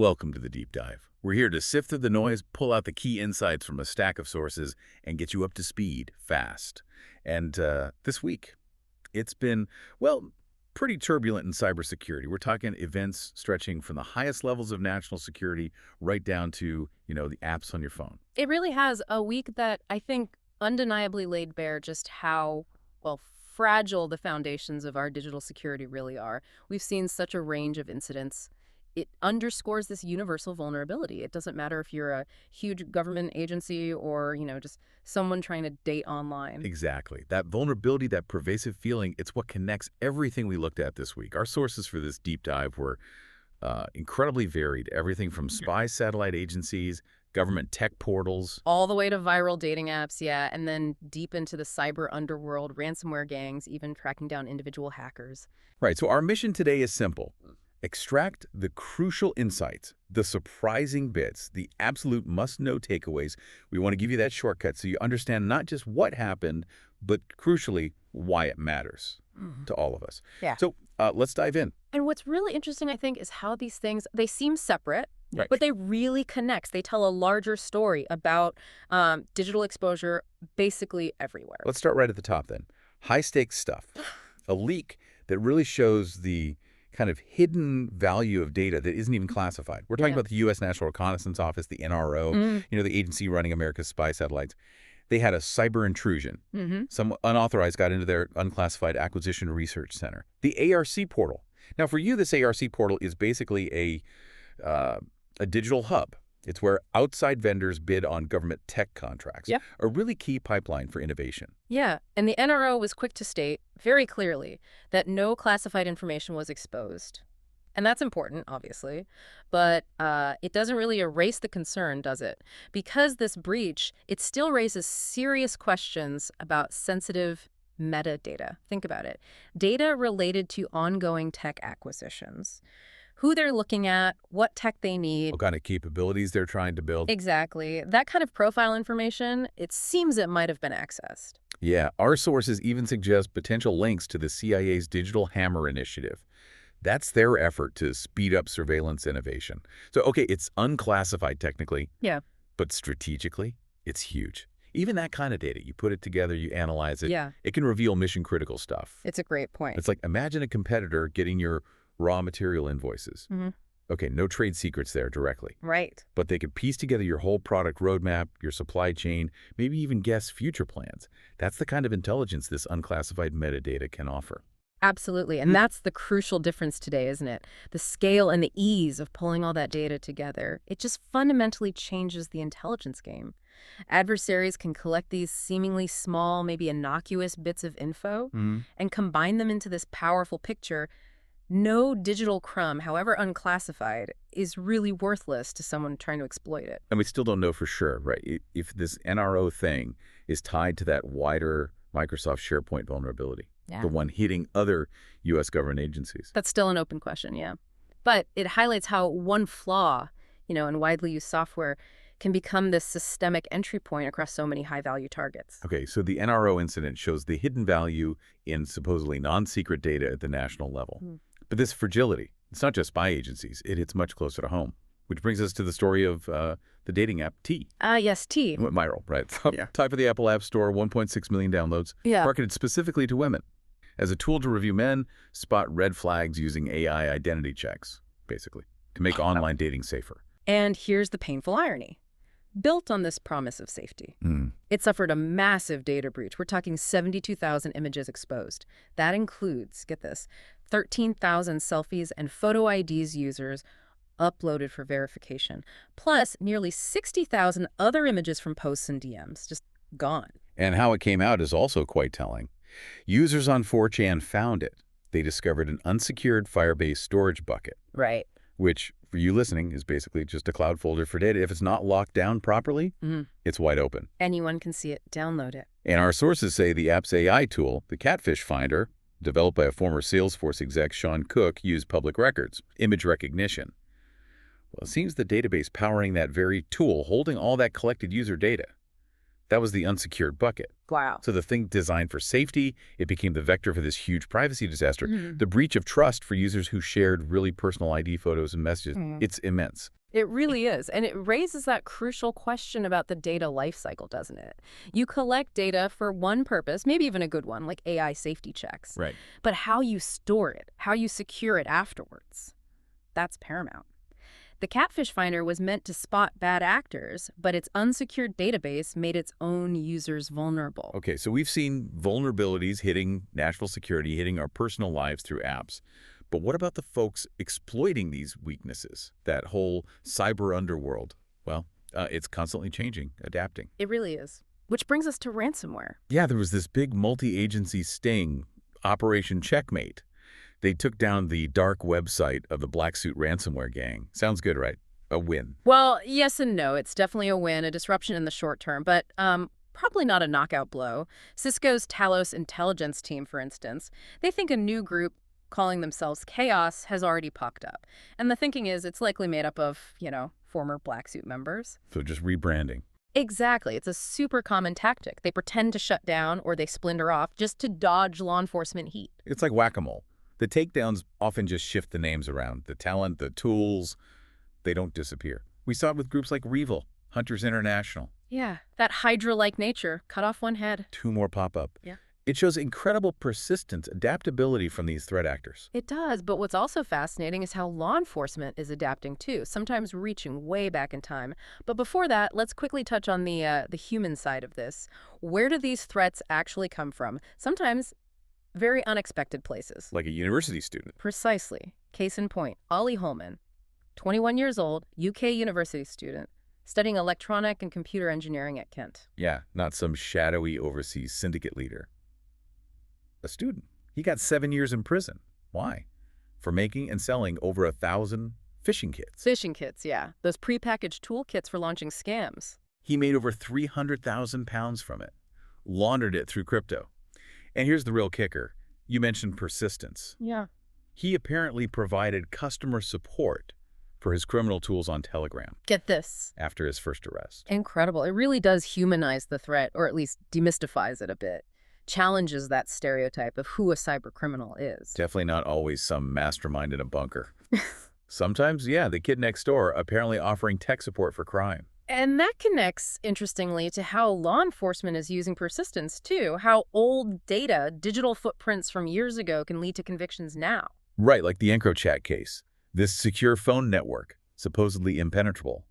Welcome to the deep dive. We're here to sift through the noise, pull out the key insights from a stack of sources, and get you up to speed fast. And this week, it's been, well, pretty turbulent in cybersecurity. We're talking events stretching from the highest levels of national security right down to, the apps on your phone. It really has a week that I think undeniably laid bare just how, well, fragile the foundations of our digital security really are. We've seen such a range of incidents. It underscores this universal vulnerability. It doesn't matter if you're a huge government agency or, just someone trying to date online. Exactly. That vulnerability, that pervasive feeling, it's what connects everything we looked at this week. Our sources for this deep dive were incredibly varied. Everything from spy satellite agencies, government tech portals. All the way to viral dating apps, yeah, and then deep into the cyber underworld, ransomware gangs, even tracking down individual hackers. Right. So our mission today is simple. Extract the crucial insights, the surprising bits, the absolute must-know takeaways. We want to give you that shortcut so you understand not just what happened, but crucially, why it matters to all of us. Yeah. So let's dive in. And what's really interesting, I think, is how these things, they seem separate, Right. but they really connect. They tell a larger story about digital exposure basically everywhere. Let's start right at the top then. High-stakes stuff. A leak that really shows the kind of hidden value of data that isn't even classified. We're talking about the U.S. National Reconnaissance Office, the NRO, the agency running America's spy satellites. They had a cyber intrusion. Some unauthorized got into their unclassified acquisition research center. The ARC portal. Now, for you, this ARC portal is basically a digital hub. It's where outside vendors bid on government tech contracts, a really key pipeline for innovation. Yeah, and the NRO was quick to state, very clearly, that no classified information was exposed. And that's important, obviously, but it doesn't really erase the concern, does it? Because this breach, it still raises serious questions about sensitive metadata. Think about it. Data related to ongoing tech acquisitions. Who they're looking at, what tech they need. What kind of capabilities they're trying to build. Exactly. That kind of profile information, it seems it might have been accessed. Yeah, our sources even suggest potential links to the CIA's Digital Hammer initiative. That's their effort to speed up surveillance innovation. So, okay, it's unclassified technically, but strategically, it's huge. Even that kind of data, you put it together, you analyze it, it can reveal mission-critical stuff. It's a great point. It's like, imagine a competitor getting your raw material invoices. Okay, no trade secrets there directly. Right. But they could piece together your whole product roadmap, your supply chain, maybe even guess future plans. That's the kind of intelligence this unclassified metadata can offer. Absolutely. And that's the crucial difference today, isn't it? The scale and the ease of pulling all that data together. It just fundamentally changes the intelligence game. Adversaries can collect these seemingly small, maybe innocuous bits of info and combine them into this powerful picture. No digital crumb, however unclassified, is really worthless to someone trying to exploit it. And we still don't know for sure, right? If this NRO thing is tied to that wider Microsoft SharePoint vulnerability, the one hitting other U.S. government agencies. That's still an open question, yeah. But it highlights how one flaw, in widely used software can become this systemic entry point across so many high-value targets. Okay, so the NRO incident shows the hidden value in supposedly non-secret data at the national level. But this fragility, it's not just spy agencies. It hits much closer to home, which brings us to the story of the dating app T. Yes, T. It went viral, right? Type of the Apple App Store, 1.6 million downloads, marketed specifically to women. As a tool to review men, spot red flags using AI identity checks, basically, to make online dating safer. And here's the painful irony. Built on this promise of safety, it suffered a massive data breach. We're talking 72,000 images exposed. That includes, get this, 13,000 selfies and photo IDs users uploaded for verification, plus nearly 60,000 other images from posts and DMs, just gone. And how it came out is also quite telling. Users on 4chan found it. They discovered an unsecured Firebase storage bucket. Right. Which, for you listening, is basically just a cloud folder for data. If it's not locked down properly, it's wide open. Anyone can see it. Download it. And our sources say the app's AI tool, the Catfish Finder, developed by a former Salesforce exec, Sean Cook, used public records, image recognition. Well, it seems the database powering that very tool, holding all that collected user data. That was the unsecured bucket. Wow. So the thing designed for safety, it became the vector for this huge privacy disaster. The breach of trust for users who shared really personal ID photos and messages, it's immense. It really is. And it raises that crucial question about the data lifecycle, doesn't it? You collect data for one purpose, maybe even a good one, like AI safety checks. Right. But how you store it, how you secure it afterwards, that's paramount. The Catfish Finder was meant to spot bad actors, but its unsecured database made its own users vulnerable. Okay, so we've seen vulnerabilities hitting national security, hitting our personal lives through apps. But what about the folks exploiting these weaknesses, that whole cyber underworld? Well, it's constantly changing, adapting. It really is. Which brings us to ransomware. Yeah, there was this big multi-agency sting, Operation Checkmate. They took down the dark website of the Blacksuit Ransomware gang. Sounds good, right? A win. Well, yes and no. It's definitely a win, a disruption in the short term, but probably not a knockout blow. Cisco's Talos intelligence team, for instance, they think a new group calling themselves Chaos has already popped up. And the thinking is it's likely made up of, former Blacksuit members. So just rebranding. Exactly. It's a super common tactic. They pretend to shut down or they splinter off just to dodge law enforcement heat. It's like whack-a-mole. The takedowns often just shift the names around. The talent, the tools, they don't disappear. We saw it with groups like Revil, Hunters International. Yeah, that Hydra-like nature, cut off one head. 2 more pop up. Yeah. It shows incredible persistence, adaptability from these threat actors. It does, but what's also fascinating is how law enforcement is adapting too, sometimes reaching way back in time. But before that, let's quickly touch on the human side of this. Where do these threats actually come from? Sometimes very unexpected places. Like a university student. Precisely. Case in point, Ollie Holman, 21 years old, UK university student, studying electronic and computer engineering at Kent. Yeah, not some shadowy overseas syndicate leader. A student. He got 7 years in prison. Why? For making and selling over 1,000 phishing kits. Phishing kits, yeah. Those prepackaged toolkits for launching scams. He made over £300,000 from it, laundered it through crypto. And here's the real kicker. You mentioned persistence. Yeah. He apparently provided customer support for his criminal tools on Telegram. Get this. After his first arrest. Incredible. It really does humanize the threat, or at least demystifies it a bit. Challenges that stereotype of who a cybercriminal is. Definitely not always some mastermind in a bunker. Sometimes, yeah, the kid next door apparently offering tech support for crime. And that connects, interestingly, to how law enforcement is using persistence, too. How old data, digital footprints from years ago, can lead to convictions now. Right, like the EncroChat case. This secure phone network, supposedly impenetrable.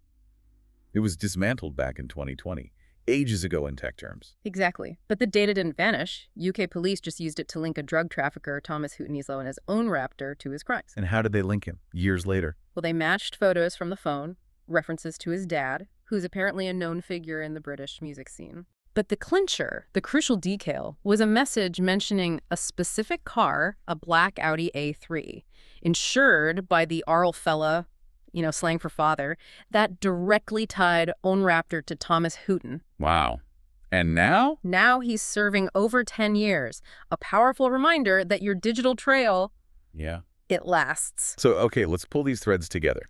It was dismantled back in 2020, ages ago in tech terms. Exactly. But the data didn't vanish. UK police just used it to link a drug trafficker, Thomas Houghton-Eslow, and his own raptor to his crimes. And how did they link him years later? Well, they matched photos from the phone, references to his dad, who's apparently a known figure in the British music scene. But the clincher, the crucial detail, was a message mentioning a specific car, a black Audi A3, insured by the Arl fella, slang for father, that directly tied own raptor to Thomas Houghton. Wow. And now? Now he's serving over 10 years. A powerful reminder that your digital trail, it lasts. So, okay, let's pull these threads together.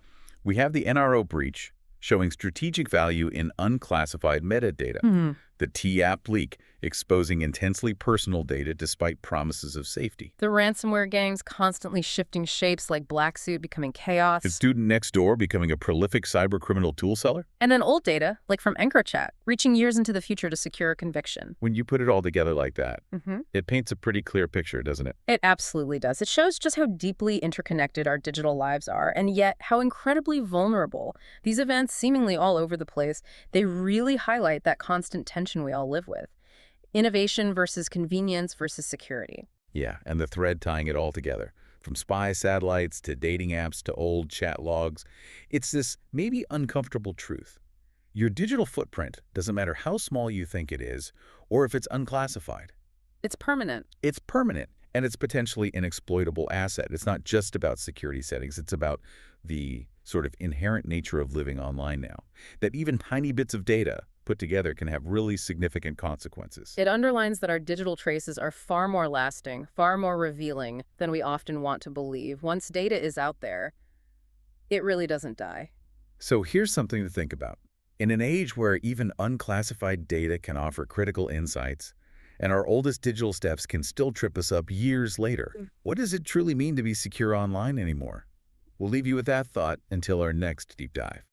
We have the NRO breach showing strategic value in unclassified metadata. The TAP leak exposing intensely personal data despite promises of safety. The ransomware gangs constantly shifting shapes like Blacksuit becoming Chaos. The student next door becoming a prolific cybercriminal tool seller. And then old data, like from EncroChat, reaching years into the future to secure a conviction. When you put it all together like that, it paints a pretty clear picture, doesn't it? It absolutely does. It shows just how deeply interconnected our digital lives are, and yet how incredibly vulnerable. These events, seemingly all over the place, they really highlight that constant tension we all live with. Innovation versus convenience versus security. Yeah, and the thread tying it all together. From spy satellites to dating apps to old chat logs. It's this maybe uncomfortable truth. Your digital footprint doesn't matter how small you think it is or if it's unclassified. It's permanent. It's permanent, and it's potentially an exploitable asset. It's not just about security settings. It's about the sort of inherent nature of living online now. That even tiny bits of data put together can have really significant consequences. It underlines that our digital traces are far more lasting, far more revealing than we often want to believe. Once data is out there, it really doesn't die. So here's something to think about. In an age where even unclassified data can offer critical insights, and our oldest digital steps can still trip us up years later, what does it truly mean to be secure online anymore? We'll leave you with that thought until our next deep dive.